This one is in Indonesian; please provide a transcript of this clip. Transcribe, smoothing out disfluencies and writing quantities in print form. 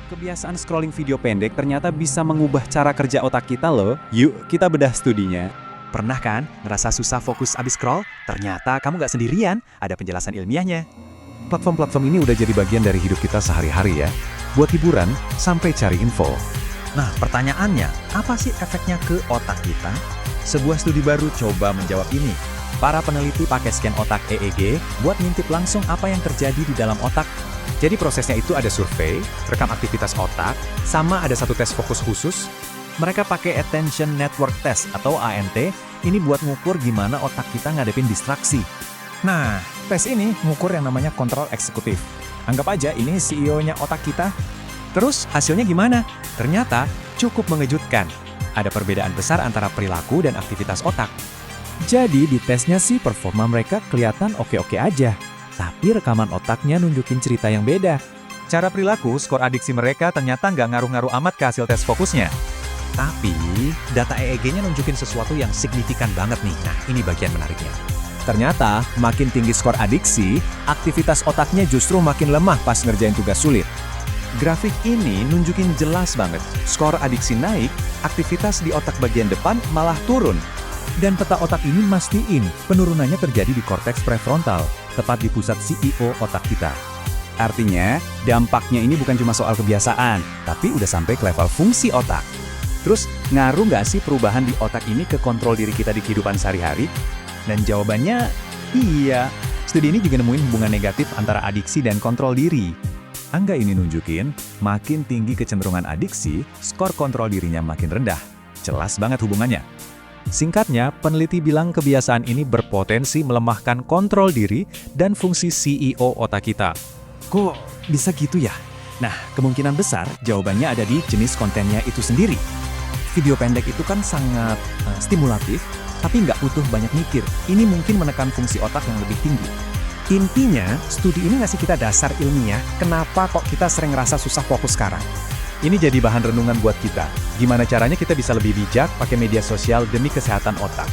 Kebiasaan scrolling video pendek ternyata bisa mengubah cara kerja otak kita loh. Yuk, kita bedah studinya. Pernah kan ngerasa susah fokus abis scroll? Ternyata kamu nggak sendirian, ada penjelasan ilmiahnya. Platform-platform ini udah jadi bagian dari hidup kita sehari-hari ya. Buat hiburan, sampai cari info. Nah, pertanyaannya, apa sih efeknya ke otak kita? Sebuah studi baru coba menjawab ini. Para peneliti pakai scan otak EEG buat ngintip langsung apa yang terjadi di dalam otak. Jadi prosesnya itu ada survei, rekam aktivitas otak, sama ada satu tes fokus khusus. Mereka pakai Attention Network Test atau ANT, ini buat ngukur gimana otak kita ngadepin distraksi. Nah, tes ini ngukur yang namanya kontrol eksekutif. Anggap aja ini CEO-nya otak kita. Terus hasilnya gimana? Ternyata cukup mengejutkan. Ada perbedaan besar antara perilaku dan aktivitas otak. Jadi di tesnya sih performa mereka kelihatan oke-oke aja. Tapi rekaman otaknya nunjukin cerita yang beda. Cara perilaku, skor adiksi mereka ternyata nggak ngaruh-ngaruh amat ke hasil tes fokusnya. Tapi, data EEG-nya nunjukin sesuatu yang signifikan banget nih. Nah, ini bagian menariknya. Ternyata, makin tinggi skor adiksi, aktivitas otaknya justru makin lemah pas ngerjain tugas sulit. Grafik ini nunjukin jelas banget. Skor adiksi naik, aktivitas di otak bagian depan malah turun. Dan peta otak ini mastiin penurunannya terjadi di korteks prefrontal, tepat di pusat CEO otak kita. Artinya, dampaknya ini bukan cuma soal kebiasaan, tapi udah sampai ke level fungsi otak. Terus, ngaruh nggak sih perubahan di otak ini ke kontrol diri kita di kehidupan sehari-hari? Dan jawabannya, iya. Studi ini juga nemuin hubungan negatif antara adiksi dan kontrol diri. Angka ini nunjukin, makin tinggi kecenderungan adiksi, skor kontrol dirinya makin rendah. Jelas banget hubungannya. Singkatnya, peneliti bilang kebiasaan ini berpotensi melemahkan kontrol diri dan fungsi CEO otak kita. Kok bisa gitu ya? Nah, kemungkinan besar jawabannya ada di jenis kontennya itu sendiri. Video pendek itu kan sangat stimulatif, tapi nggak butuh banyak mikir. Ini mungkin menekan fungsi otak yang lebih tinggi. Intinya, studi ini ngasih kita dasar ilmiah kenapa kok kita sering ngerasa susah fokus sekarang. Ini jadi bahan renungan buat kita. Gimana caranya kita bisa lebih bijak pakai media sosial demi kesehatan otak.